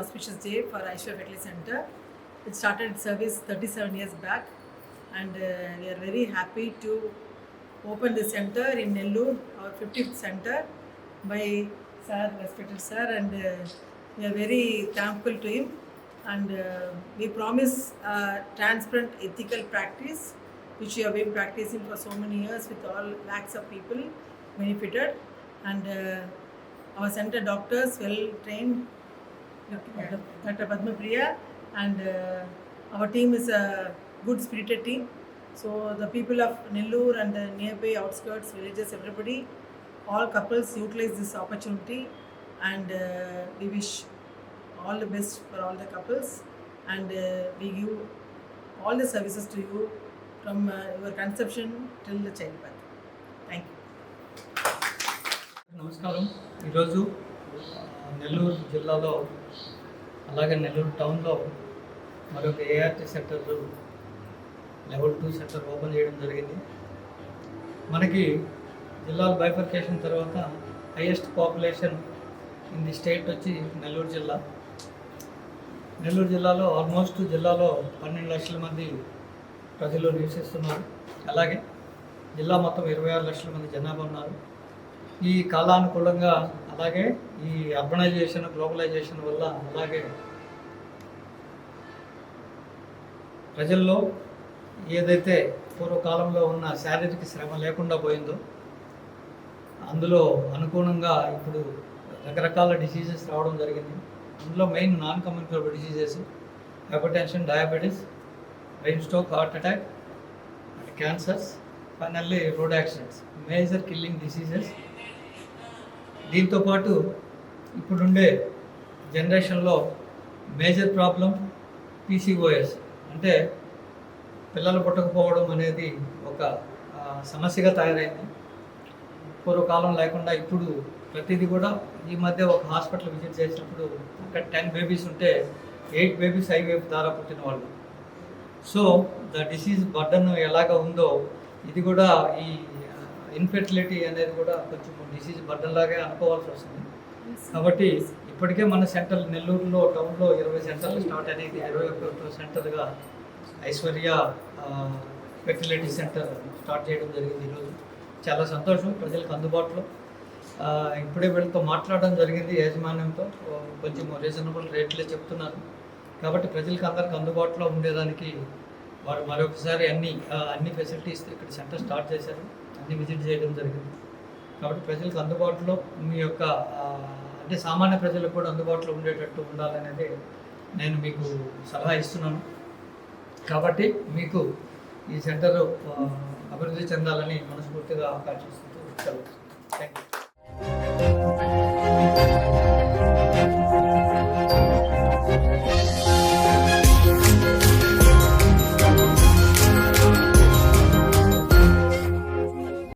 auspicious day for Aishwarya Fertility Center. It started its service 37 years back, and we are very happy to open the center in Nellore, our 50th center, by Sir, respected Sir, and we are very thankful to him. And we promise transparent, ethical practice, which we have been practicing for so many years with all lakhs of people benefited. And our center doctors, well trained, Dr. Padma Priya, and our team is a good spirited team. So the people of Nellore and the nearby outskirts, villages, everybody, all couples utilize this opportunity, and we wish all the best for all the couples, and we give all the services to you from your conception till the childbirth. Thank you. నమస్కారం. ఈరోజు నెల్లూరు జిల్లాలో అలాగే నెల్లూరు టౌన్లో మరొక ART centre level 2 centre open చేయడం జరిగింది. మనకి జిల్లాల బైఫర్కేషన్ తర్వాత highest population in the state వచ్చి నెల్లూరు జిల్లా. నెల్లూరు జిల్లాలో ఆల్మోస్ట్ జిల్లాలో 12 లక్షల మంది ప్రజలు నివసిస్తున్నారు. అలాగే జిల్లా మొత్తం 26 లక్షల మంది జనాభా ఉన్నారు. ఈ కాలానుకూలంగా అలాగే ఈ అర్బనైజేషన్, గ్లోబలైజేషన్ వల్ల అలాగే ప్రజల్లో ఏదైతే పూర్వకాలంలో ఉన్న శారీరక శ్రమ లేకుండా పోయిందో అందులో అనుగుణంగా ఇప్పుడు రకరకాల డిసీజెస్ రావడం జరిగింది. అందులో main non communicable diseases hypertension, diabetes, brain stroke, heart attack, cancers, finally road accidents, major killing diseases. దీంతోపాటు ఇప్పుడుండే జనరేషన్లో మేజర్ ప్రాబ్లం పీసీఓఎస్, అంటే పిల్లలు పుట్టకపోవడం అనేది ఒక సమస్యగా తయారైంది. పూర్వకాలం లేకుండా ఇప్పుడు ప్రతిదీ కూడా ఈ మధ్య ఒక హాస్పిటల్ విజిట్ చేసినప్పుడు అక్కడ 10 బేబీస్ ఉంటే 8 బేబీస్ ఐవీఎఫ్ ద్వారా పుట్టిన వాళ్ళు. సో ద డిసీజ్ బర్డన్ ఎలాగ ఉందో ఇది కూడా ఈ ఇన్ఫెర్టిలిటీ అనేది కూడా కొంచెం డిసీజ్ బర్డన్ లాగే అనుకోవాల్సి వస్తుంది. కాబట్టి ఇప్పటికే మన సెంటర్ నెల్లూరులో టౌన్లో 20 సెంటర్లు స్టార్ట్ అనేది 21వ సెంటర్గా ఐశ్వర్య ఫెర్టిలిటీ సెంటర్ స్టార్ట్ చేయడం జరిగింది. ఈరోజు చాలా సంతోషం. ప్రజలకు అందుబాటులో ఇప్పుడే వీళ్ళతో మాట్లాడడం జరిగింది. యాజమాన్యంతో కొంచెం రీజనబుల్ రేట్లే చెప్తున్నారు. కాబట్టి ప్రజలకు అందరికి అందుబాటులో ఉండేదానికి వారు మరొకసారి అన్ని ఫెసిలిటీస్ ఇక్కడ సెంటర్ స్టార్ట్ చేశారు. అన్ని విజిట్ చేయడం జరిగింది. కాబట్టి ప్రజలకు అందుబాటులో మీ యొక్క అంటే సామాన్య ప్రజలకు కూడా అందుబాటులో ఉండేటట్టు ఉండాలనేది నేను మీకు సలహా ఇస్తున్నాను. కాబట్టి మీకు ఈ సెంటర్ అభివృద్ధి చెందాలని మనస్ఫూర్తిగా ఆకాంక్షిస్తూ థ్యాంక్ యూ.